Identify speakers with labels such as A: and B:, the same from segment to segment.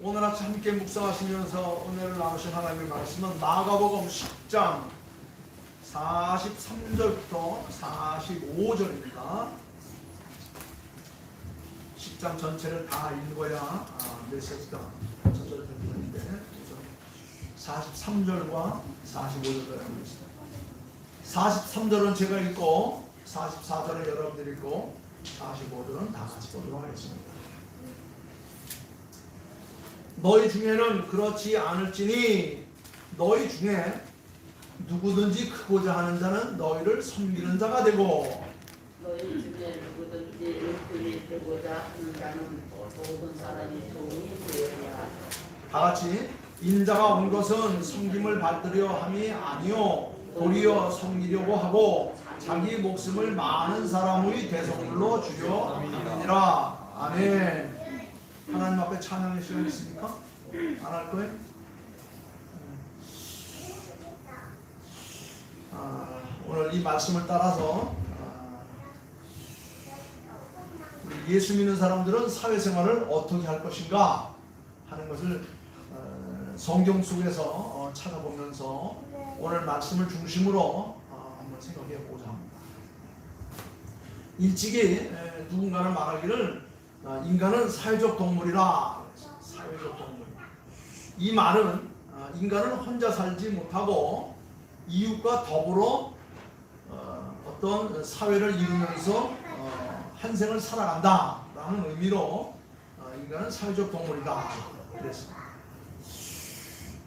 A: 오늘 아침 함께 묵상하시면서 은혜를 나누신 하나님의 말씀은 마가복음 10장 43절부터 45절입니다. 10장 전체를 다 읽어야 메시지가 전달될 텐데 43절과 45절까지 하겠습니다. 43절은 제가 읽고 44절은 여러분들이 읽고 45절은 다 같이 보도록 하겠습니다. 너희 중에는 그렇지 않을지니 너희 중에 누구든지 크고자 하는 자는 너희를 섬기는 자가 되고
B: 너희 중에 누구든지 은총이 되고자 하는 자는 모든 사람이 도움이 되어야.
A: 다 같이 인자가 온 것은 섬김을 받으려 함이 아니요 도리어 섬기려고 하고 자기 목숨을 많은 사람의 대속물로 주려 함이니라. 아멘. 하나님 앞에 찬양의 시간 있습니까? 안 할 거예요? 오늘 이 말씀을 따라서 우리 예수 믿는 사람들은 사회생활을 어떻게 할 것인가 하는 것을 성경 속에서 찾아보면서 오늘 말씀을 중심으로 한번 생각해 보자 합니다. 일찍이 누군가는 말하기를 인간은 사회적 동물이라. 사회적 동물. 이 말은 인간은 혼자 살지 못하고 이웃과 더불어 어떤 사회를 이루면서 한 생을 살아간다라는 의미로 인간은 사회적 동물이다 그랬습니다.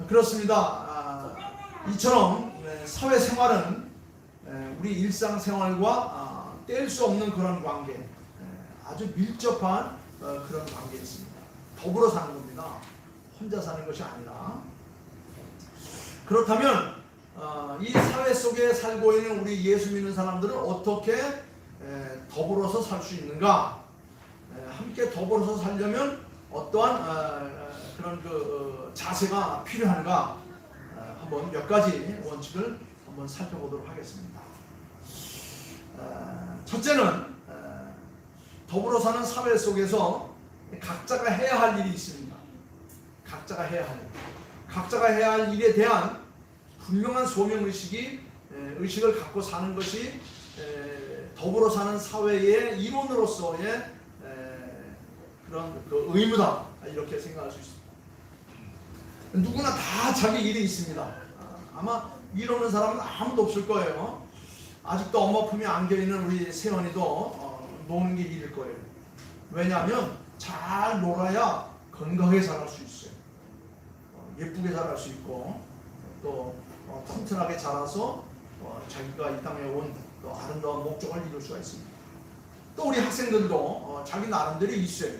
A: 그렇습니다. 이처럼 사회생활은 우리 일상생활과 뗄 수 없는 그런 관계, 아주 밀접한 그런 관계에 있습니다. 더불어 사는 겁니다. 혼자 사는 것이 아니라. 그렇다면 이 사회 속에 살고 있는 우리 예수 믿는 사람들은 어떻게 더불어서 살 수 있는가? 함께 더불어서 살려면 어떠한 그런 그 자세가 필요한가? 한번 몇 가지 원칙을 한번 살펴보도록 하겠습니다. 첫째는 더불어 사는 사회 속에서 각자가 해야 할 일이 있습니다. 각자가 해야 할 일에 대한 분명한 의식을 갖고 사는 것이 더불어 사는 사회의 일원으로서의 그런 그 의무다, 이렇게 생각할 수 있습니다. 누구나 다 자기 일이 있습니다. 아마 이러는 사람은 아무도 없을 거예요. 아직도 엄마 품에 안겨있는 우리 세연이도 노는 게 일일 거예요. 왜냐하면 잘 놀아야 건강하게 자랄 수 있어요. 예쁘게 자랄 수 있고 또 튼튼하게 자라서 자기가 이 땅에 온 또 아름다운 목적을 이룰 수가 있습니다. 또 우리 학생들도 자기 나름대로 있어요.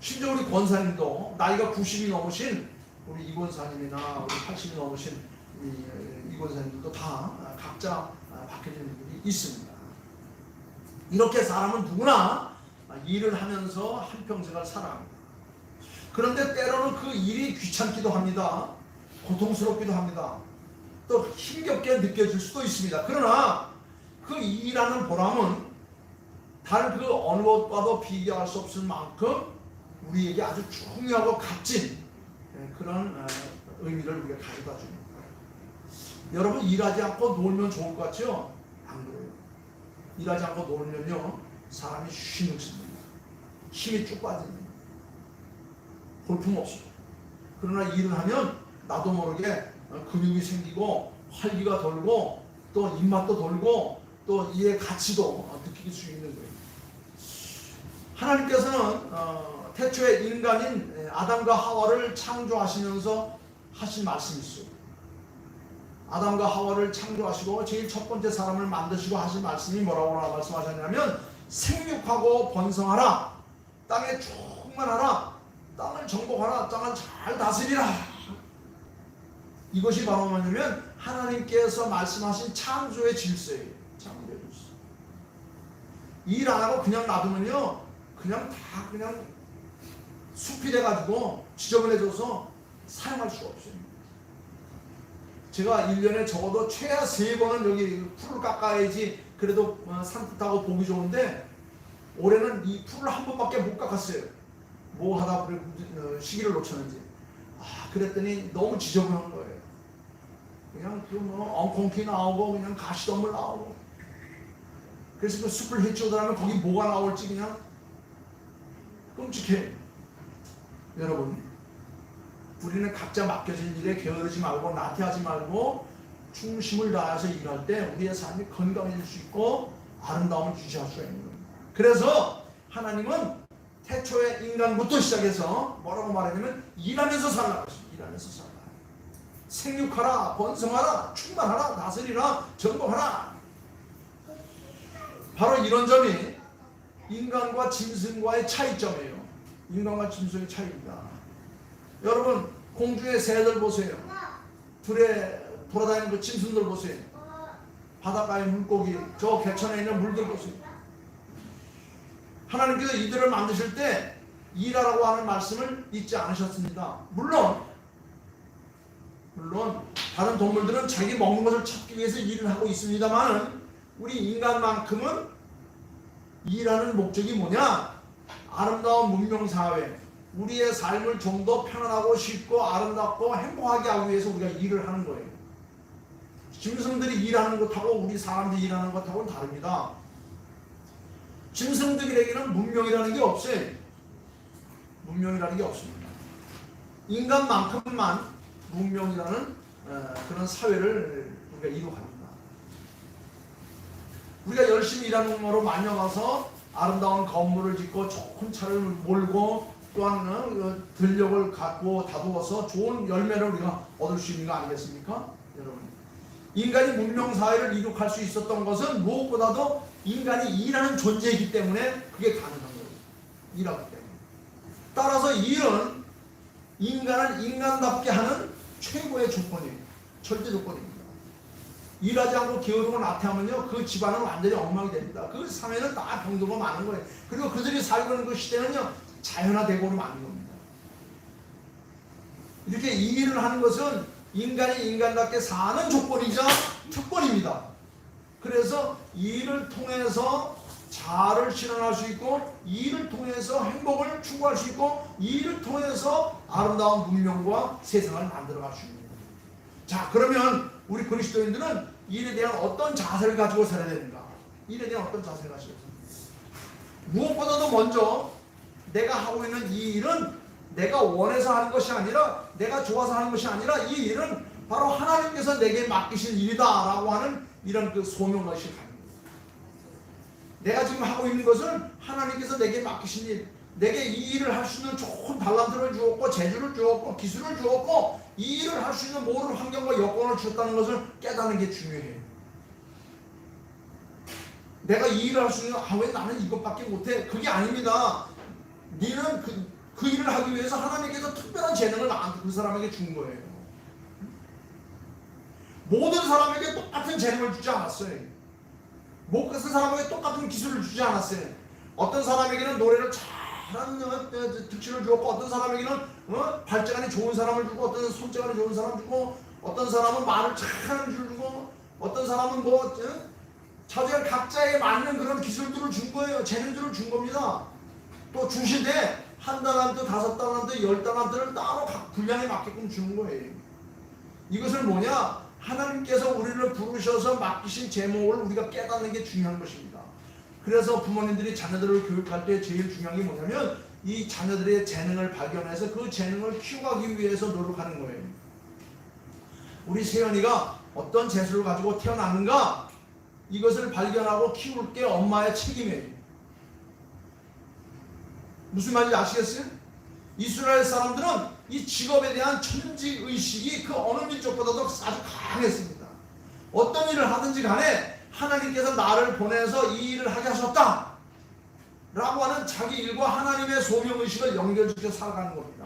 A: 심지어 우리 권사님도 나이가 90이 넘으신 우리 이 권사님이나 우리 80이 넘으신 이 권사님들도 다 각자 박혀진 일이 있습니다. 이렇게 사람은 누구나 일을 하면서 한평생을 살아갑니다. 그런데 때로는 그 일이 귀찮기도 합니다. 고통스럽기도 합니다. 또 힘겹게 느껴질 수도 있습니다. 그러나 그 일하는 보람은 다른 그 어느 것과도 비교할 수 없을 만큼 우리에게 아주 중요하고 값진 그런 의미를 우리가 가져다 줍니다. 여러분, 일하지 않고 놀면 좋을 것 같죠? 안 그래요. 일하지 않고 놀면요 사람이 쉰익습니다. 힘이 쭉 빠집니다. 볼품없어요. 그러나 일을 하면 나도 모르게 근육이 생기고 활기가 돌고 또 입맛도 돌고 또 이의 가치도 느낄 수 있는 거예요. 하나님께서는 태초에 인간인 아담과 하와를 창조하시면서 하신 말씀이 있어요. 아담과 하와를 창조하시고 제일 첫 번째 사람을 만드시고 하신 말씀이 뭐라고 말씀하셨냐면 생육하고 번성하라, 땅에 충만하라, 땅을 정복하라, 땅을 잘 다스리라. 이것이 바로 뭐냐면 하나님께서 말씀하신 창조의 질서예요. 창조의 질서. 일 안 하고 그냥 놔두면요 그냥 숲이 돼가지고 지저분해져서 사용할 수가 없어요. 제가 1년에 적어도 최하 3번은 여기 풀을 깎아야지 그래도 산뜻하고 보기 좋은데 올해는 이 풀을 한 번밖에 못 깎았어요. 뭐 하다 시기를 놓쳤는지. 그랬더니 너무 지저분한 거예요. 그냥 그 뭐 엉겅퀴 나오고 그냥 가시덤불 나오고. 그래서 그 숲을 헤쳐오더라면 거기 뭐가 나올지 그냥 끔찍해. 여러분, 우리는 각자 맡겨진 일에 게으르지 말고 나태하지 말고 중심을 다해서 일할 때 우리의 삶이 건강해질 수 있고 아름다움을 유지할 수 있는 겁니다. 그래서 하나님은 태초에 인간부터 시작해서 뭐라고 말하냐면 일하면서 살라. 일하면서 살라. 생육하라, 번성하라, 충만하라, 다스리라, 정복하라. 바로 이런 점이 인간과 짐승과의 차이점이에요. 인간과 짐승의 차이입니다. 여러분, 공중의 새들 보세요. 들에 돌아다니는 그 짐승들 보세요. 바닷가의 물고기, 저 개천에 있는 물들 보세요. 하나님께서 이들을 만드실 때 일하라고 하는 말씀을 잊지 않으셨습니다. 물론 다른 동물들은 자기 먹는 것을 찾기 위해서 일을 하고 있습니다만 우리 인간만큼은 일하는 목적이 뭐냐? 아름다운 문명사회, 우리의 삶을 좀 더 편안하고 쉽고 아름답고 행복하게 하기 위해서 우리가 일을 하는 거예요. 짐승들이 일하는 것하고 우리 사람들이 일하는 것하고는 다릅니다. 짐승들에게는 문명이라는 게 없어요. 문명이라는 게 없습니다. 인간만큼만 문명이라는 그런 사회를 우리가 이루어갑니다. 우리가 열심히 일하는 거로 만나가서 아름다운 건물을 짓고 좋은 차를 몰고 또한 들력을 갖고 다루어서 좋은 열매를 우리가 얻을 수 있는 거 아니겠습니까? 여러분, 인간이 문명사회를 이룩할 수 있었던 것은 무엇보다도 인간이 일하는 존재이기 때문에 그게 가능한 거예요. 일하기 때문에. 따라서 일은 인간을 인간답게 하는 최고의 조건이에요. 절대 조건입니다. 일하지 않고 게으르고 나태하면요, 그 집안은 완전히 엉망이 됩니다. 그 사회는 다 병들고 많은 거예요. 그리고 그들이 살고 있는 그 시대는요, 자연화되고 많은 겁니다. 이렇게 이 일을 하는 것은 인간이 인간답게 사는 조건이자 특권입니다. 그래서 이 일을 통해서 자아를 실현할 수 있고, 이 일을 통해서 행복을 추구할 수 있고, 이 일을 통해서 아름다운 문명과 세상을 만들어갈 수 있는 겁니다. 자, 그러면 우리 그리스도인들은 일에 대한 어떤 자세를 가지고 살아야 되는가? 일에 대한 어떤 자세를 가지고 살아야 되는가? 무엇보다도 먼저 내가 하고 있는 이 일은 내가 원해서 하는 것이 아니라, 내가 좋아서 하는 것이 아니라, 이 일은 바로 하나님께서 내게 맡기신 일이다 라고 하는 이런 그 소명의식을 가는 거예요. 내가 지금 하고 있는 것은 하나님께서 내게 맡기신 일, 내게 이 일을 할 수 있는 좋은 달란트를 주었고, 재주를 주었고, 기술을 주었고, 이 일을 할 수 있는 모든 환경과 여건을 주었다는 것을 깨닫는 게 중요해요. 내가 이 일을 할 수 있는, 왜 나는 이것밖에 못해? 그게 아닙니다. 너는 그 일을 하기 위해서 하나님께서 특별한 재능을 그 사람에게 준 거예요. 모든 사람에게 똑같은 재능을 주지 않았어요. 모든 사람에게 똑같은 기술을 주지 않았어요. 어떤 사람에게는 노래를 잘하는 특징을 주었고, 어떤 사람에게는 발재간이 좋은 사람을 주고, 어떤 손재간이 좋은 사람을 주고, 어떤 사람은 말을 잘하는 줄 주고, 어떤 사람은 자기가 각자에 맞는 그런 기술들을 준 거예요. 재능들을 준 겁니다. 또 주시되 한 달란트, 5달란트, 10달란트를 따로 각 분량에 맞게끔 주는 거예요. 이것을 뭐냐? 하나님께서 우리를 부르셔서 맡기신 제목을 우리가 깨닫는 게 중요한 것입니다. 그래서 부모님들이 자녀들을 교육할 때 제일 중요한 게 뭐냐면 이 자녀들의 재능을 발견해서 그 재능을 키워가기 위해서 노력하는 거예요. 우리 세연이가 어떤 재수를 가지고 태어났는가? 이것을 발견하고 키울 게 엄마의 책임이에요. 무슨 말인지 아시겠어요? 이스라엘 사람들은 이 직업에 대한 천지의식이 그 어느 민족보다도 아주 강했습니다. 어떤 일을 하든지 간에 하나님께서 나를 보내서 이 일을 하게 하셨다 라고 하는 자기 일과 하나님의 소명의식을 연결시켜 살아가는 겁니다.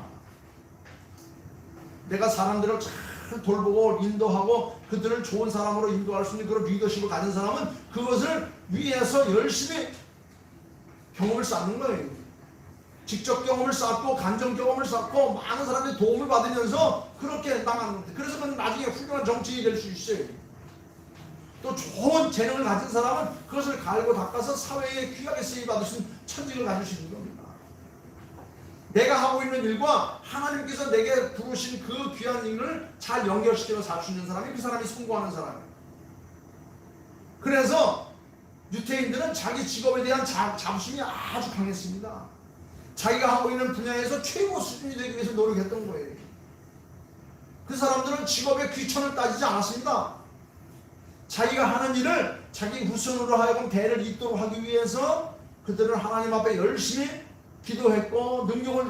A: 내가 사람들을 잘 돌보고 인도하고 그들을 좋은 사람으로 인도할 수 있는 그런 리더십을 가진 사람은 그것을 위해서 열심히 경험을 쌓는 거예요. 직접 경험을 쌓고 간접 경험을 쌓고 많은 사람들의 도움을 받으면서 그렇게 나가는 겁니다. 그래서 그는 나중에 훌륭한 정치인이 될 수 있어요. 또 좋은 재능을 가진 사람은 그것을 갈고 닦아서 사회에 귀하게 쓰임받을 수 있는 천직을 가질 수 있는 겁니다. 내가 하고 있는 일과 하나님께서 내게 부르신 그 귀한 일을 잘 연결시켜서 살 수 있는 사람이 그 사람이 성공하는 사람이에요. 그래서 유태인들은 자기 직업에 대한 자부심이 아주 강했습니다. 자기가 하고 있는 분야에서 최고 수준이 되기 위해서 노력했던 거예요. 그 사람들은 직업의 귀천을 따지지 않았습니다. 자기가 하는 일을 자기 후손으로 하여금 대를 잇도록 하기 위해서 그들은 하나님 앞에 열심히 기도했고 능력을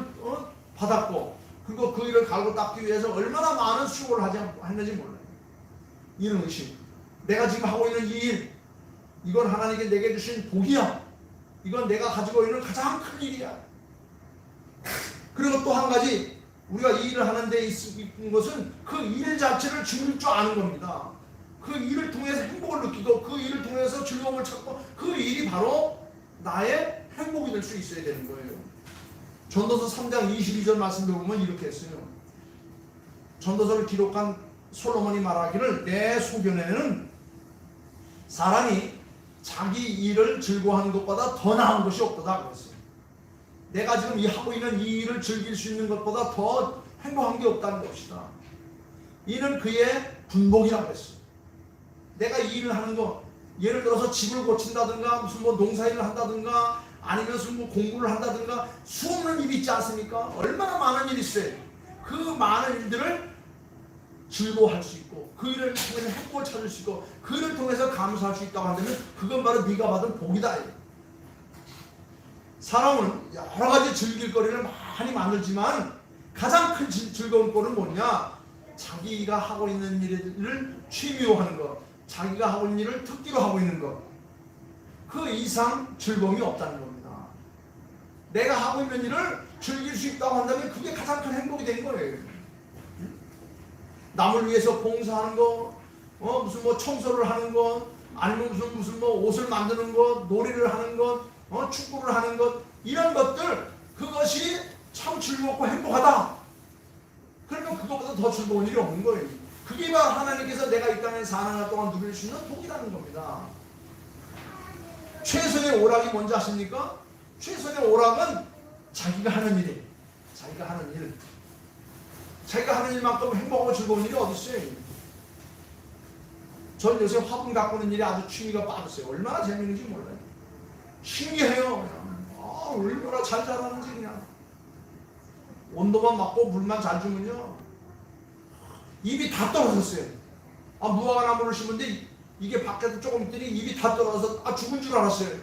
A: 받았고, 그리고 그 일을 갈고 닦기 위해서 얼마나 많은 수고를 했는지 몰라요. 이런 의식. 내가 지금 하고 있는 이 일, 이건 하나님께 내게 주신 복이야. 이건 내가 가지고 있는 가장 큰 일이야. 그리고 또 한 가지, 우리가 이 일을 하는 데 있는 것은 그 일 자체를 즐길 줄 아는 겁니다. 그 일을 통해서 행복을 느끼고 그 일을 통해서 즐거움을 찾고 그 일이 바로 나의 행복이 될 수 있어야 되는 거예요. 전도서 3장 22절 말씀 배우면 이렇게 했어요. 전도서를 기록한 솔로몬이 말하기를 내 소견에는 사람이 자기 일을 즐거워하는 것보다 더 나은 것이 없도다 그랬어요. 내가 지금 하고 있는 이 일을 즐길 수 있는 것보다 더 행복한 게 없다는 것이다. 이는 그의 분복이라고 했어요. 내가 이 일을 하는 거, 예를 들어서 집을 고친다든가 무슨 뭐 농사일을 한다든가 아니면 무슨 뭐 공부를 한다든가 수없는 일이 있지 않습니까? 얼마나 많은 일이 있어요. 그 많은 일들을 즐거워할 수 있고 그 일을 통해서 행복을 찾을 수 있고 그 일을 통해서 감사할 수 있다고 한다면 그건 바로 네가 받은 복이다. 사람은 여러 가지 즐길 거리를 많이 만들지만 가장 큰 즐거운 꼴은 뭐냐? 자기가 하고 있는 일을 취미로 하는 것, 자기가 하고 있는 일을 특기로 하고 있는 것, 그 이상 즐거움이 없다는 겁니다. 내가 하고 있는 일을 즐길 수 있다고 한다면 그게 가장 큰 행복이 된 거예요. 남을 위해서 봉사하는 거, 무슨 뭐 청소를 하는 것, 아니면 무슨 뭐 옷을 만드는 것, 놀이를 하는 것, 축구를 하는 것, 이런 것들, 그것이 참 즐겁고 행복하다. 그러면 그것보다 더 즐거운 일이 없는 거예요. 그게 바로 하나님께서 내가 이 땅에 사는 날 동안 누릴 수 있는 복이라는 겁니다. 최선의 오락이 뭔지 아십니까? 최선의 오락은 자기가 하는 일이에요. 자기가 하는 일. 자기가 하는 일만큼 행복하고 즐거운 일이 어디 있어요? 전 요새 화분 가꾸는 일이 아주 취미가 빠졌어요. 얼마나 재밌는지 몰라요. 신기해요. 얼마나 잘 자라는지 그냥. 온도만 맞고 물만 잘 주면요. 입이 다 떨어졌어요. 무화과나무를 심은데 이게 밖에서 조금 있더니 입이 다 떨어져서 죽은 줄 알았어요.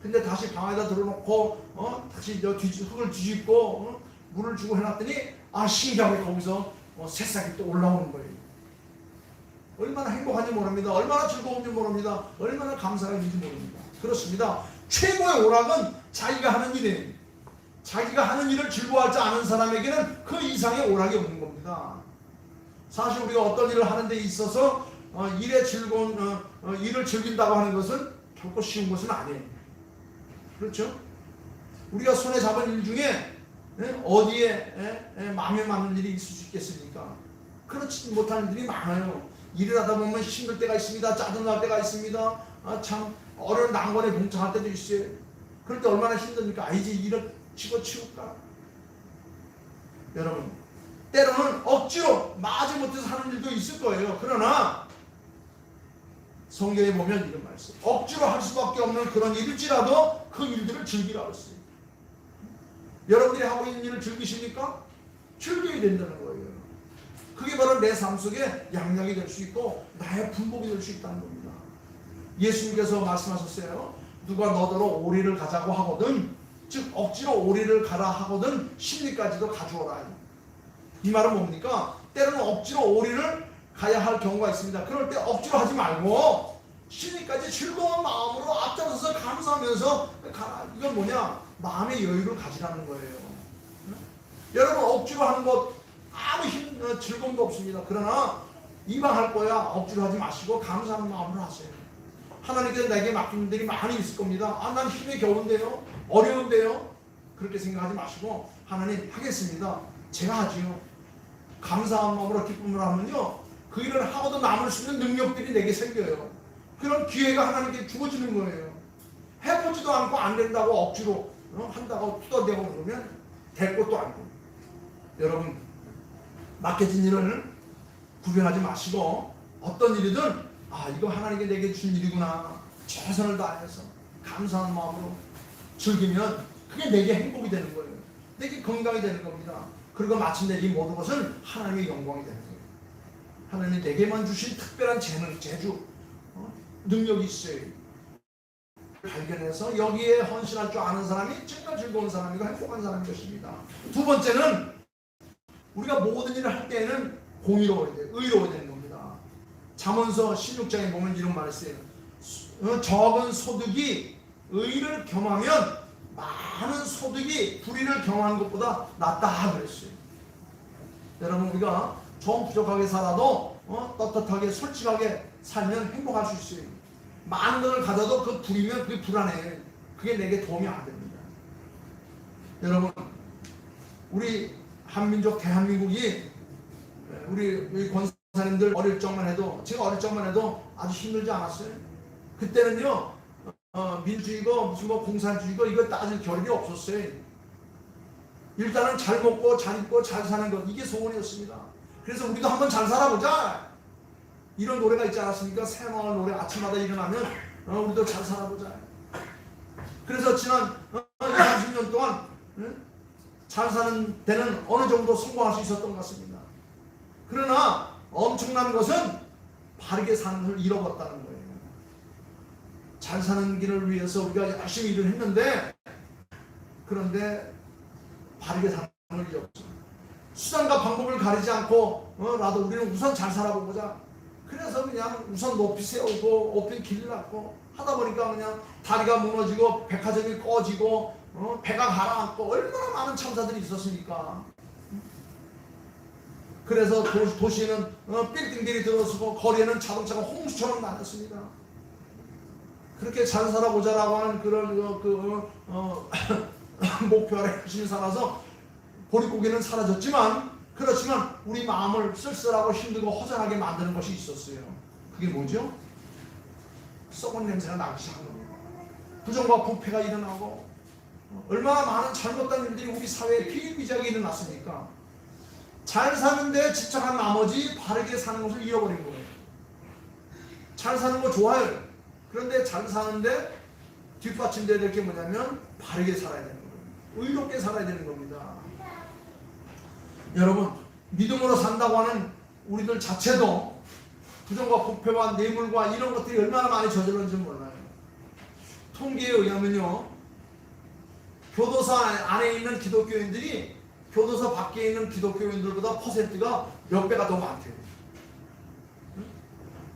A: 근데 다시 방에다 들어놓고 다시 흙을 뒤집고 물을 주고 해놨더니 신기하게 거기서 새싹이 또 올라오는 거예요. 얼마나 행복한지 모릅니다. 얼마나 즐거운지 모릅니다. 얼마나 감사가 있는지 모릅니다. 그렇습니다. 최고의 오락은 자기가 하는 일이에요. 자기가 하는 일을 즐거워하지 않은 사람에게는 그 이상의 오락이 없는 겁니다. 사실 우리가 어떤 일을 하는 데 있어서 일의 즐거운 일을 즐긴다고 하는 것은 결코 쉬운 것은 아니에요. 그렇죠? 우리가 손에 잡은 일 중에 어디에 마음에 맞는 일이 있을 수 있겠습니까? 그렇지 못한 일들이 많아요. 일을 하다 보면 힘들 때가 있습니다. 짜증날 때가 있습니다. 참 어려운 난관에 봉착할 때도 있어요. 그럴 때 얼마나 힘듭니까? 이제 일을 집어치울까? 여러분, 때로는 억지로 마지 못해서 하는 일도 있을 거예요. 그러나 성경에 보면 이런 말씀, 억지로 할 수밖에 없는 그런 일일지라도 그 일들을 즐기라고 했어요. 여러분들이 하고 있는 일을 즐기십니까? 즐겨야 된다는 거예요. 그게 바로 내 삶 속에 양락이 될 수 있고 나의 분복이 될 수 있다는 겁니다. 예수님께서 말씀하셨어요. 누가 너더러 오리를 가자고 하거든, 즉 억지로 오리를 가라 하거든 심리까지도 가져오라. 이 말은 뭡니까? 때로는 억지로 오리를 가야 할 경우가 있습니다. 그럴 때 억지로 하지 말고 심리까지 즐거운 마음으로 앞장서서 감사하면서 가라. 이건 뭐냐? 마음의 여유를 가지라는 거예요. 여러분, 억지로 하는 것 아무 즐거움도 없습니다. 그러나 이왕 할 거야 억지로 하지 마시고 감사하는 마음으로 하세요. 하나님께서 내게 맡긴 일들이 많이 있을 겁니다. 난 힘이 겨운데요, 어려운데요, 그렇게 생각하지 마시고 하나님 하겠습니다. 제가 하지요. 감사한 마음으로 기쁨을 하면요, 그 일을 하고도 남을 수 있는 능력들이 내게 생겨요. 그런 기회가 하나님께 주어지는 거예요. 해보지도 않고 안 된다고 억지로 한다고 투덜대고 그러면 될 것도 아니고. 여러분, 맡겨진 일을 구별하지 마시고 어떤 일이든 이거 하나님께 내게 준 일이구나, 최선을 다해서 감사한 마음으로 즐기면 그게 내게 행복이 되는 거예요. 내게 건강이 되는 겁니다. 그리고 마침내 이 모든 것은 하나님의 영광이 되는 거예요. 하나님이 내게만 주신 특별한 재능, 재주, 능력이 있어요. 발견해서 여기에 헌신할 줄 아는 사람이 정말 즐거운 사람이고 행복한 사람인 것입니다. 두 번째는 우리가 모든 일을 할 때에는 공의로워야 돼요. 의로워야 되는 겁니다. 잠언서 16장에 보면 이런 말을 써요. 적은 소득이 의를 겸하면 많은 소득이 불의를 경험하는 것보다 낫다 그랬어요. 여러분, 우리가 좀 부족하게 살아도 떳떳하게 솔직하게 살면 행복할 수 있어요. 많은 것을 가져도 그 불이면 그게 불안해. 그게 내게 도움이 안 됩니다. 여러분, 우리 한민족 대한민국이 우리 권사님들 어릴 적만 해도, 제가 어릴 적만 해도 아주 힘들지 않았어요. 그때는요 민주주의고 무슨 공산주의고 이거 따질 겨를이 없었어요. 일단은 잘 먹고 잘 입고 잘 사는 것, 이게 소원이었습니다. 그래서 우리도 한번 잘 살아보자, 이런 노래가 있지 않았습니까? 새마을 노래. 아침마다 일어나면 우리도 잘 살아보자. 그래서 지난 30년 동안 잘 사는 데는 어느 정도 성공할 수 있었던 것 같습니다. 그러나 엄청난 것은 바르게 사는 것을 잃어버렸다는 거예요. 잘 사는 길을 위해서 우리가 열심히 일을 했는데, 그런데 바르게 사는 걸 잃어버렸습니다. 수단과 방법을 가리지 않고 나도 우리는 우선 잘 살아보자. 그래서 그냥 우선 높이 세우고 높이 길을 놨고 하다 보니까 그냥 다리가 무너지고 백화점이 꺼지고 배가 가라앉고 얼마나 많은 참사들이 있었습니까? 그래서 도시에는 빌딩들이 들어서고 거리에는 자동차가 홍수처럼 다녔습니다. 그렇게 잘 살아보자라고 하는 그런 목표 아래 열심히 살아서 보릿고개는 사라졌지만, 그렇지만 우리 마음을 쓸쓸하고 힘들고 허전하게 만드는 것이 있었어요. 그게 뭐죠? 썩은 냄새가 나기 시작한 겁니다. 부정과 부패가 일어나고 얼마나 많은 잘못된 일들이 우리 사회에 비일비재하게 일어났습니까? 잘 사는데 집착한 나머지 바르게 사는 것을 잃어버린 거예요. 잘 사는 거 좋아요. 그런데 잘 사는데 뒷받침돼야 될 게 뭐냐면 바르게 살아야 되는 거예요. 의롭게 살아야 되는 겁니다. 여러분, 믿음으로 산다고 하는 우리들 자체도 부정과 부패와 뇌물과 이런 것들이 얼마나 많이 저질렀는지 몰라요. 통계에 의하면요, 교도소 안에 있는 기독교인들이 교도소 밖에 있는 기독교인들보다 퍼센트가 몇 배가 더 많대요.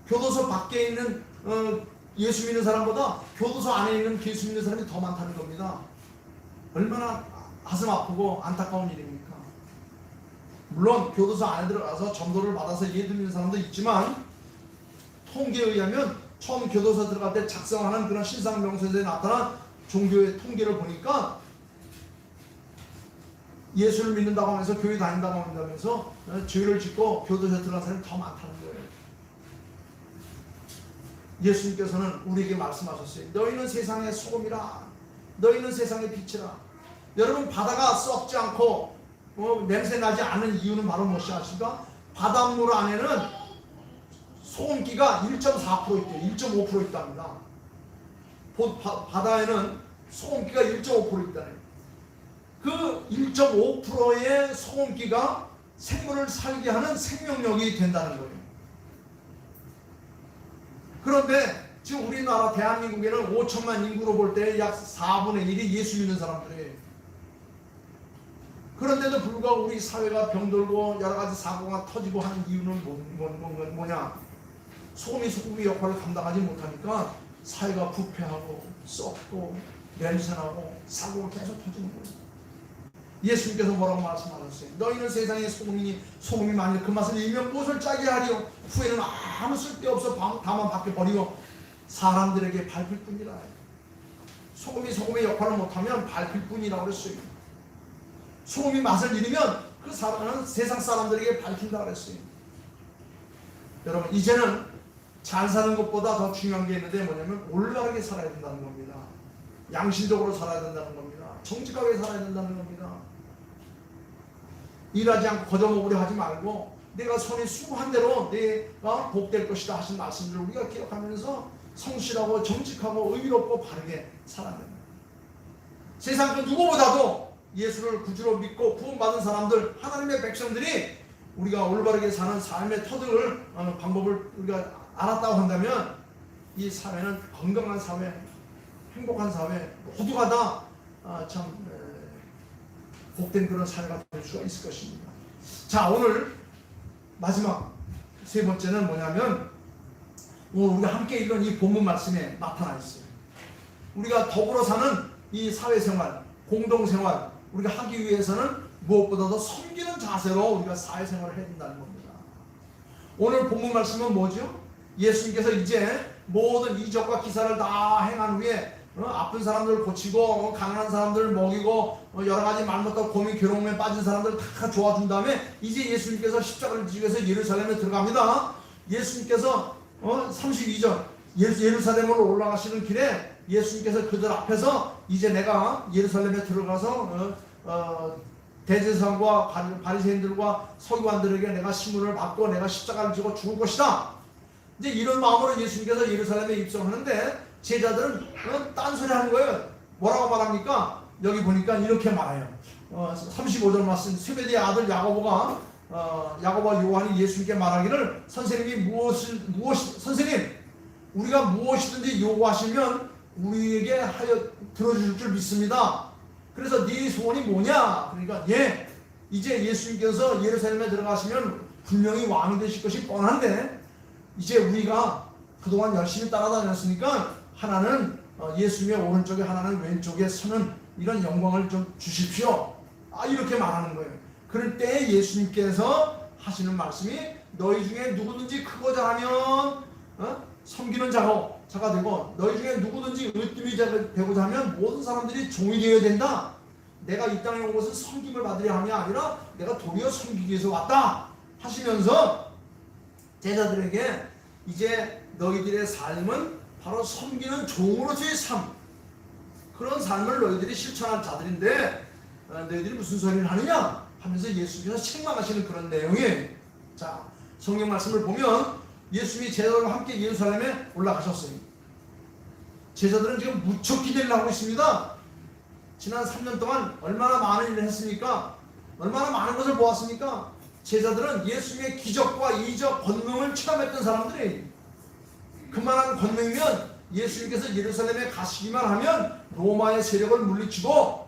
A: 교도소 밖에 있는 예수 믿는 사람보다 교도소 안에 있는 예수 믿는 사람이 더 많다는 겁니다. 얼마나 가슴 아프고 안타까운 일입니까? 물론 교도소 안에 들어가서 전도를 받아서 예수 믿는 사람도 있지만, 통계에 의하면 처음 교도소 들어갈 때 작성하는 그런 신상명세서에 나타난 종교의 통계를 보니까 예수를 믿는다고 하면서 교회 다닌다고 한다면서 죄를 짓고 교도소에 들어간 사람이 더 많다는 거예요. 예수님께서는 우리에게 말씀하셨어요. 너희는 세상의 소금이라, 너희는 세상의 빛이라. 여러분, 바다가 썩지 않고 냄새 나지 않는 이유는 바로 무엇이 아십니까? 바닷물 안에는 소금기가 1.4% 있대요. 1.5% 있답니다. 바다에는 소금기가 1.5% 있다네요. 그 1.5%의 소금기가 생물을 살게 하는 생명력이 된다는 거예요. 그런데 지금 우리나라 대한민국에는 5천만 인구로 볼 때 약 4분의 1이 예수 믿는 사람들이에요. 그런데도 불구하고 우리 사회가 병들고 여러 가지 사고가 터지고 하는 이유는 뭐냐? 소금의 역할을 감당하지 못하니까 사회가 부패하고 썩고 냄새나고 사고가 계속 터지는 거예요. 예수님께서 뭐라고 말씀하셨어요? 너희는 세상의 소금이니 소금이 만일 그 맛을 잃으면 무엇을 짜게 하리요? 후에는 아무 쓸데없어 다만 밖에 버리고 사람들에게 밟힐 뿐이라. 소금이 소금의 역할을 못하면 밟힐 뿐이라고 그랬어요. 소금이 맛을 잃으면 그 사람은 세상 사람들에게 밝힌다 그랬어요. 여러분, 이제는 잘 사는 것보다 더 중요한 게 있는데 뭐냐면 올바르게 살아야 된다는 겁니다. 양심적으로 살아야 된다는 겁니다. 정직하게 살아야 된다는 겁니다. 일하지 않고 거저 먹으려 하지 말고 내가 손이 수고한 대로 내가 복될 것이다 하신 말씀들을 우리가 기억하면서 성실하고 정직하고 의롭고 바르게 살아야 됩니다. 세상 그 누구보다도 예수를 구주로 믿고 구원받은 사람들, 하나님의 백성들이 우리가 올바르게 사는 삶의 터득을 방법을 우리가 알았다고 한다면 이 사회는 건강한 사회, 행복한 사회, 모두가 다 참 복된 그런 사회가 될 수가 있을 것입니다. 자, 오늘 마지막 세 번째는 뭐냐면 오늘 우리가 함께 읽은 이 본문 말씀에 나타나 있어요. 우리가 더불어 사는 이 사회생활, 공동생활 우리가 하기 위해서는 무엇보다도 섬기는 자세로 우리가 사회생활을 해야 된다는 겁니다. 오늘 본문 말씀은 뭐죠? 예수님께서 이제 모든 이적과 기사를 다 행한 후에 아픈 사람들을 고치고 가난한 사람들을 먹이고 여러 가지 말못하고 고민 괴로움에 빠진 사람들을 다 도와준 다음에 이제 예수님께서 십자가를 지기 위해서 예루살렘에 들어갑니다. 예수님께서 32절 예루살렘으로 올라가시는 길에 예수님께서 그들 앞에서 이제 내가 예루살렘에 들어가서 대제사장과 바리새인들과 서기관들에게 내가 신문을 받고 내가 십자가를 지고 죽을 것이다. 이제 이런 마음으로 예수님께서 예루살렘에 입성하는데 제자들은 딴소리 하는 거예요. 뭐라고 말합니까? 여기 보니까 이렇게 말해요. 35절 말씀. 세베대의 아들 야고보와 요한이 예수님께 말하기를 선생님 우리가 무엇이든지 요구하시면 우리에게 하여 들어주실 줄 믿습니다. 그래서 네 소원이 뭐냐? 그러니까 이제 예수님께서 예루살렘에 들어가시면 분명히 왕이 되실 것이 뻔한데 이제 우리가 그동안 열심히 따라다녔으니까 하나는 예수님의 오른쪽에 하나는 왼쪽에 서는 이런 영광을 좀 주십시오. 이렇게 말하는 거예요. 그럴 때 예수님께서 하시는 말씀이 너희 중에 누구든지 크고자 하면 섬기는 자가 되고 너희 중에 누구든지 으뜸이 되고자 하면 모든 사람들이 종이 되어야 된다. 내가 이 땅에 온 것은 섬김을 받으려 함이 아니라 내가 도리어 섬기기 위해서 왔다 하시면서 제자들에게 이제 너희들의 삶은 바로 섬기는 종으로서의 삶, 그런 삶을 너희들이 실천한 자들인데 너희들이 무슨 소리를 하느냐 하면서 예수님께서 책망하시는 그런 내용이에요. 자, 성경 말씀을 보면 예수님이 제자들과 함께 예루살렘에 올라가셨어요. 제자들은 지금 무척 기대를 하고 있습니다. 지난 3년 동안 얼마나 많은 일을 했습니까? 얼마나 많은 것을 보았습니까? 제자들은 예수님의 기적과 이적, 권능을 체험했던 사람들이에요. 그만한 권능이면 예수님께서 예루살렘에 가시기만 하면 로마의 세력을 물리치고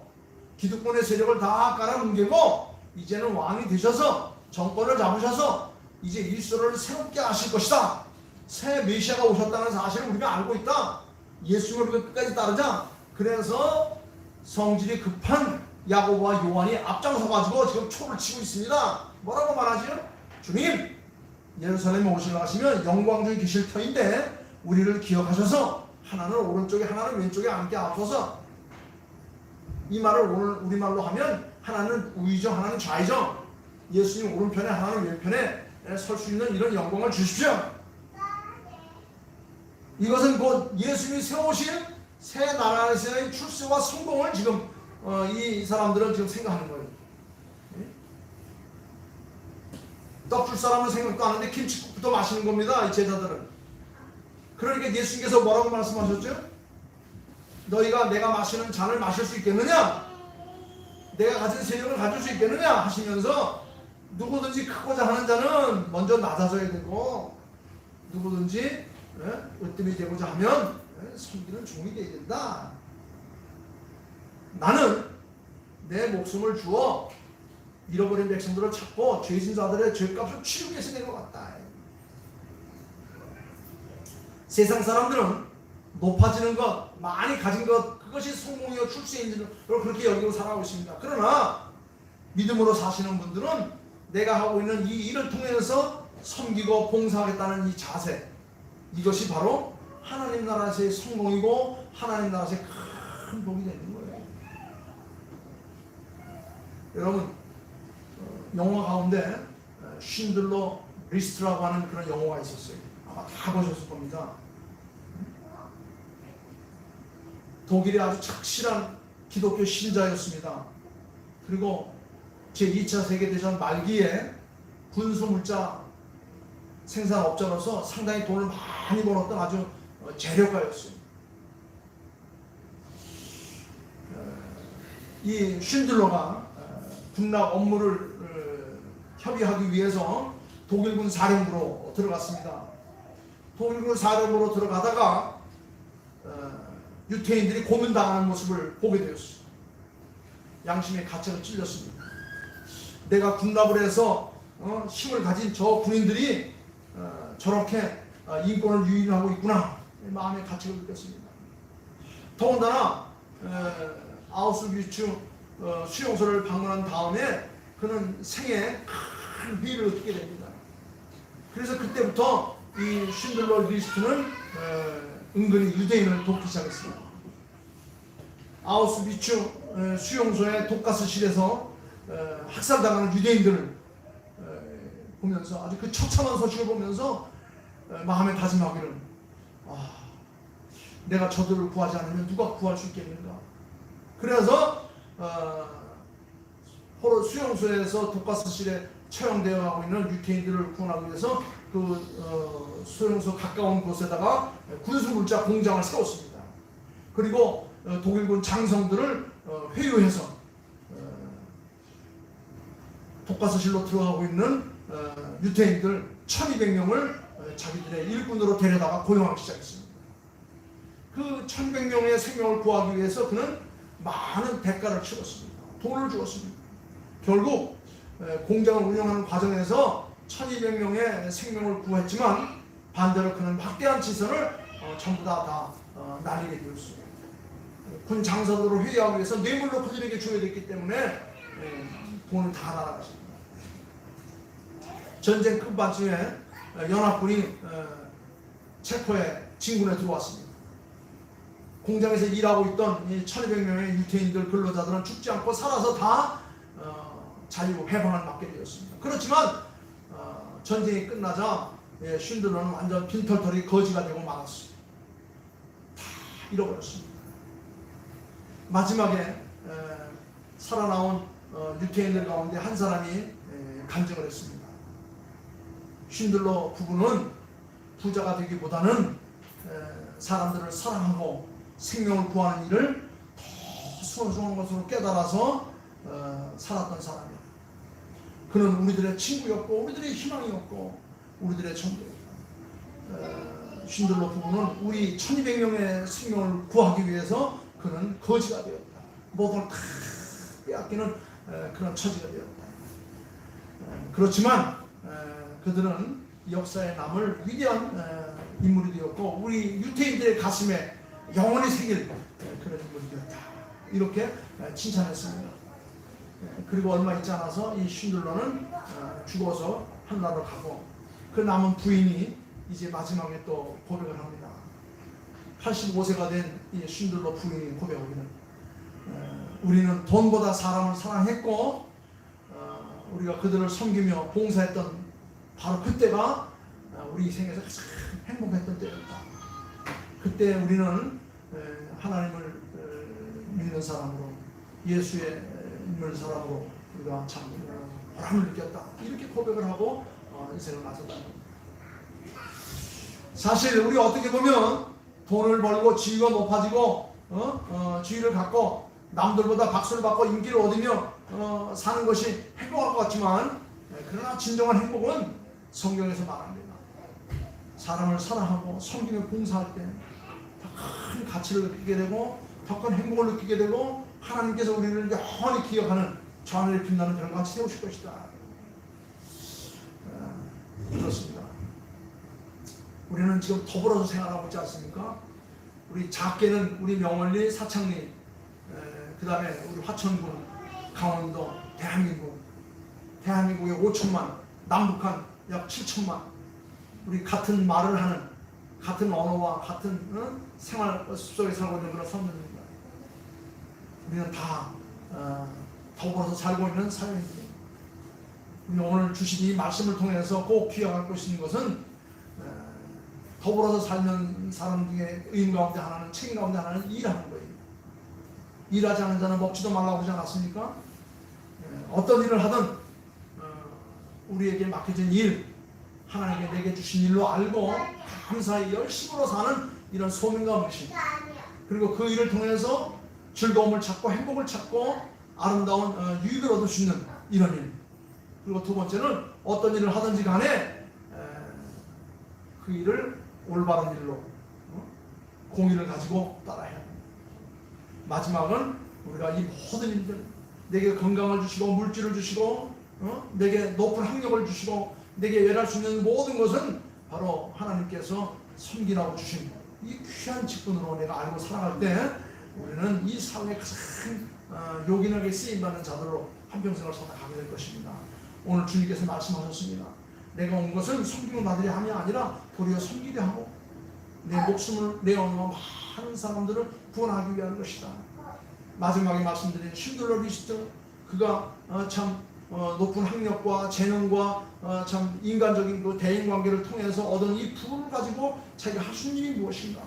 A: 기득권의 세력을 다 깔아뭉개고 이제는 왕이 되셔서 정권을 잡으셔서 이제 이스라엘을 새롭게 하실 것이다. 새 메시아가 오셨다는 사실을 우리가 알고 있다. 예수님을 우리가 끝까지 따르자. 그래서 성질이 급한 야고보와 요한이 앞장서 가지고 지금 초를 치고 있습니다. 뭐라고 말하죠? 주님, 예루살렘에 오시려 하시면 영광 중에 계실 터인데 우리를 기억하셔서 하나는 오른쪽에 하나는 왼쪽에 앉게 하소서. 이 말을 오늘 우리말로 하면 하나는 우위죠, 하나는 좌이죠. 예수님 오른편에 하나는 왼편에 설 수 있는 이런 영광을 주십시오. 이것은 곧 예수님이 세우신 새 나라에서의 출세와 성공을 지금 이 사람들은 지금 생각하는 거예요. 떡 줄 사람은 생각도 안 하는데 김치국부터 마시는 겁니다. 이 제자들은. 그러니까 예수님께서 뭐라고 말씀하셨죠? 너희가 내가 마시는 잔을 마실 수 있겠느냐? 내가 가진 세력을 가질 수 있겠느냐? 하시면서 누구든지 크고자 하는 자는 먼저 낮아져야 되고 누구든지 으뜸이 되고자 하면 섬기는 종이 되어야 된다. 나는 내 목숨을 주어 잃어버린 백성들을 찾고 죄진 자들의 죄값을 치르기 위해서 낸 것 같다. 세상 사람들은 높아지는 것, 많이 가진 것, 그것이 성공이요 출세인 줄 그렇게 여기고 살아가고 있습니다. 그러나 믿음으로 사시는 분들은 내가 하고 있는 이 일을 통해서 섬기고 봉사하겠다는 이 자세, 이것이 바로 하나님 나라에서의 성공이고 하나님 나라에서의 큰 복이 되는 거예요. 여러분, 영화 가운데 쉰들러 리스트라고 하는 그런 영화가 있었어요. 아마 다 보셨을 겁니다. 독일의 아주 착실한 기독교 신자였습니다. 그리고 제2차 세계대전 말기에 군수물자 생산업자로서 상당히 돈을 많이 벌었던 아주 재력가였어요. 이 쉰들러가 군납 업무를 협의하기 위해서 독일군 사령부로 들어갔습니다. 독일군 사령부로 들어가다가 유태인들이 고문당하는 모습을 보게 되었어요. 양심의 가책을 찔렸습니다. 내가 군납을 해서 힘을 가진 저 군인들이 저렇게 인권을 유인하고 있구나, 마음의 가책을 느꼈습니다. 더군다나 아우슈비츠 수용소를 방문한 다음에 그는 생에 큰 위를 얻게 됩니다. 그래서 그때부터 이 쉰들러 리스트는 은근히 유대인을 돕기 시작했습니다. 아우슈비츠 수용소의 독가스실에서 학살당하는 유대인들을 보면서, 아주 그 처참한 소식을 보면서 마음에 다짐하기를, 내가 저들을 구하지 않으면 누가 구할 수 있겠는가. 그래서 수용소에서 독가스실에 처형되어 가고 있는 유태인들을 구원하기 위해서 그 수용소 가까운 곳에다가 군수물자 공장을 세웠습니다. 그리고 독일군 장성들을 회유해서 독가스실로 들어가고 있는 유태인들 1200명을 자기들의 일꾼으로 데려다가 고용하기 시작했습니다. 그 1200명의 생명을 구하기 위해서 그는 많은 대가를 치렀습니다. 돈을 주었습니다. 결국 공장을 운영하는 과정에서 1200명의 생명을 구했지만 반대로 그는 막대한 지선을 전부 다 날리게 되었습니다. 군 장성들을 회유하기 위해서 뇌물로 그들에게 줘야 됐기 때문에 돈을 다 날아갔습니다. 전쟁 끝반쯤에 연합군이 체코에 진군에 들어왔습니다. 공장에서 일하고 있던 이 1200명의 유태인들 근로자들은 죽지 않고 살아서 다 자유 해방을 받게 되었습니다. 그렇지만 전쟁이 끝나자 쉰들러는 완전 빈털터리 거지가 되고 말았습니다. 다 잃어버렸습니다. 마지막에 살아나온 유태인들 가운데 한 사람이 간증을 했습니다. 쉰들러 부부는 부자가 되기보다는 사람들을 사랑하고 생명을 구하는 일을 더 소중한 것으로 깨달아서 살았던 사람이에요. 그는 우리들의 친구였고 우리들의 희망이었고 우리들의 전부였다. 쉰들러 부부는 우리 1200명의 생명을 구하기 위해서 그는 거지가 되었다. 모든 걸 다 빼앗기는 그런 처지가 되었다. 그렇지만 그들은 역사에 남을 위대한 인물이 되었고 우리 유태인들의 가슴에 영원히 새길 그런 인물이 되었다. 이렇게 칭찬했습니다. 그리고 얼마 있지 않아서 이 쉰들러는 죽어서 한나라로 가고 그 남은 부인이 이제 마지막에 또 고백을 합니다. 85세가 된 이 쉰들러 부인이 고백하기는, 우리는 돈보다 사람을 사랑했고 우리가 그들을 섬기며 봉사했던 바로 그때가 우리 생에서 가장 행복했던 때였다. 그때 우리는 하나님을 믿는 사람으로, 예수의 믿는 사람으로 우리가 참 보람을 느꼈다. 이렇게 고백을 하고 인생을 마쳤다. 사실 우리 어떻게 보면 돈을 벌고 지위가 높아지고 지위를 갖고 남들보다 박수를 받고 인기를 얻으며 사는 것이 행복할 것 같지만, 그러나 진정한 행복은 성경에서 말합니다. 사람을 사랑하고 섬기며 봉사할 때 더 큰 가치를 느끼게 되고 더 큰 행복을 느끼게 되고 하나님께서 우리를 영원히 기억하는 저 하늘에 빛나는 별같이 세우실 것이다. 그렇습니다. 우리는 지금 더불어서 생활하고 있지 않습니까? 우리 작게는 우리 명월리, 사창리, 그 다음에 우리 화천군, 강원도, 대한민국에 5천만, 남북한 약 7천만, 우리 같은 말을 하는, 같은 언어와 같은 생활 속에 살고 있는 그런 사람들입니다. 우리는 다 더불어서 살고 있는 사회입니다. 우리 오늘 주신 이 말씀을 통해서 꼭 기억할 것이 있는 것은, 더불어서 살는 사람 중에 의무 가운데 하나는, 책임 가운데 하나는 일하는 거예요. 일하지 않는 자는 먹지도 말라고 그러지 않았습니까? 어떤 일을 하든 우리에게 맡겨진 일, 하나님께 내게 주신 일로 알고 감사히 열심으로 사는 이런 소명과 mission, 그리고 그 일을 통해서 즐거움을 찾고 행복을 찾고 아름다운 유익을 얻을 수 있는 이런 일. 그리고 두 번째는 어떤 일을 하든지 간에 그 일을 올바른 일로 공의를 가지고 따라야 합니다. 마지막은 우리가 이 모든 일들, 내게 건강을 주시고 물질을 주시고 내게 높은 학력을 주시고 내게 외랄 수 있는 모든 것은 바로 하나님께서 섬기라고 주신 이 귀한 직분으로 내가 알고 살아갈 때 우리는 이 사회에 가장 요긴하게 쓰임받는 자들로 한평생을 살아가게 될 것입니다. 오늘 주님께서 말씀하셨습니다. 내가 온 것은 섬기는 자들이 함이 아니라 도리어 섬기려 하고 내 목숨을 내어놓은 많은 사람들을 구원하기 위한 것이다. 마지막에 말씀드린 신들러 리스트, 그가 참 높은 학력과 재능과 참 인간적인 그 대인관계를 통해서 얻은 이 부를 가지고 자기가 할 수 있는 일이 무엇인가.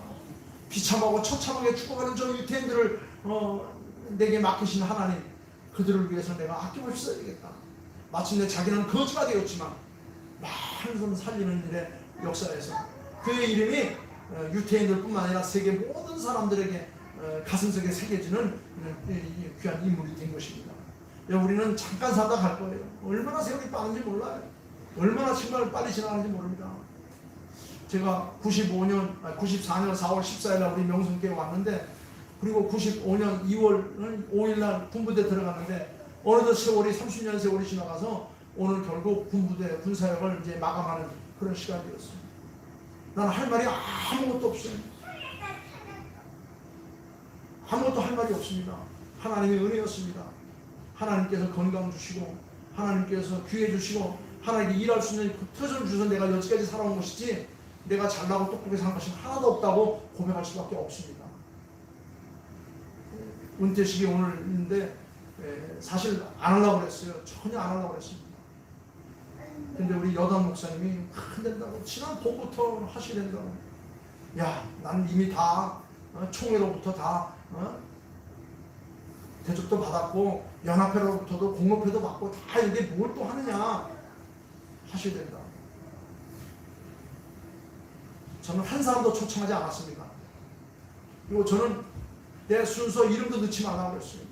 A: 비참하고 처참하게 죽어가는 저 유태인들을 내게 맡기신 하나님, 그들을 위해서 내가 아낌없이 써야 되겠다. 마침내 자기는 거지가 되었지만 많은 사람 살리는 일의 역사에서 그의 이름이 유태인들뿐만 아니라 세계 모든 사람들에게 가슴속에 새겨지는 귀한 인물이 된 것입니다. 우리는 잠깐 살다 갈 거예요. 얼마나 세월이 빠른지 몰라요. 얼마나 정말 빨리 지나가는지 모릅니다. 제가 94년 4월 14일 우리 명성교회 왔는데, 그리고 95년 2월 5일날 군부대 들어갔는데 어느덧 세월이 30년 세월이 지나가서 오늘 결국 군부대 군사역을 이제 마감하는 그런 시간이 되었습니다. 나는 할 말이 아무것도 없어요. 아무것도 할 말이 없습니다. 하나님의 은혜였습니다. 하나님께서 건강 주시고 하나님께서 기회 주시고 하나님께 일할 수 있는 그 터전을 주셔서 내가 여기까지 살아온 것이지, 내가 잘나고 똑똑하게 산 것이 하나도 없다고 고백할 수밖에 없습니다. 은퇴식이 오늘인데 사실 안 하려고 그랬어요. 전혀 안 하려고 그랬습니다. 근데 우리 여단 목사님이 안 된다고, 지난 봄부터 하셔야 된다고. 야, 나는 이미 다 총회로부터 다 대접도 받았고 연합회로부터도 공업회도 받고 다, 이게 뭘 또 하느냐, 하셔야 된다. 저는 한 사람도 초청하지 않았습니다. 그리고 저는 내 순서 이름도 넣지 말라고 그랬어요.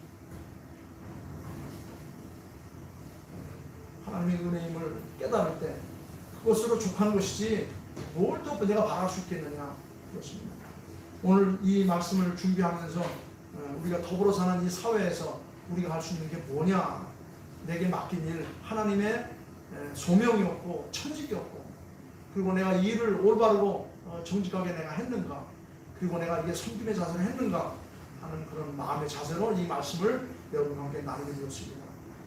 A: 하나님의 은혜임을 깨달을 때 그것으로 족하는 것이지 뭘 또 내가 바랄 수 있겠느냐, 그렇습니다. 오늘 이 말씀을 준비하면서 우리가 더불어 사는 이 사회에서 우리가 할 수 있는 게 뭐냐, 내게 맡긴 일, 하나님의 소명이었고 천직이었고, 그리고 내가 이 일을 올바르고 정직하게 내가 했는가, 그리고 내가 이게 섬김의 자세를 했는가 하는 그런 마음의 자세로 이 말씀을 여러분과 함께 나누게 되었습니다.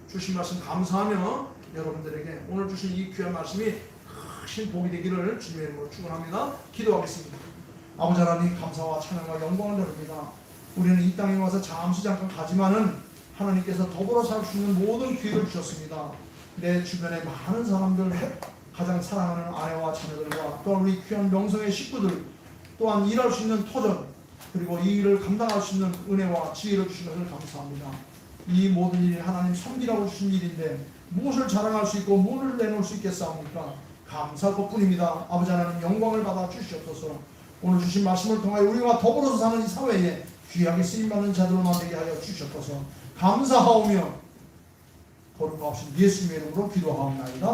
A: 주신 말씀 감사하며 여러분들에게 오늘 주신 이 귀한 말씀이 크신 복이 되기를 주님의 이름으로 축원합니다. 기도하겠습니다. 아버지 하나님, 감사와 찬양과 영광을 드립니다. 우리는 이 땅에 와서 잠시 잠깐 가지만은 하나님께서 더불어 살 수 있는 모든 기회를 주셨습니다. 내 주변에 많은 사람들, 가장 사랑하는 아내와 자녀들과 또한 우리 귀한 명성의 식구들, 또한 일할 수 있는 터전, 그리고 이 일을 감당할 수 있는 은혜와 지혜를 주신 것을 감사합니다. 이 모든 일이 하나님 섬기라고 주신 일인데 무엇을 자랑할 수 있고 무엇을 내놓을 수 있겠사옵니까? 감사할 것뿐입니다. 아버지 하나님, 영광을 받아 주시옵소서. 오늘 주신 말씀을 통하여 우리와 더불어서 사는 이 사회에 귀하게 쓰임받는 자들로만 되게 하여 주시옵소서. 감사하오며 거룩하신 예수님의 이름으로 기도하옵나이다.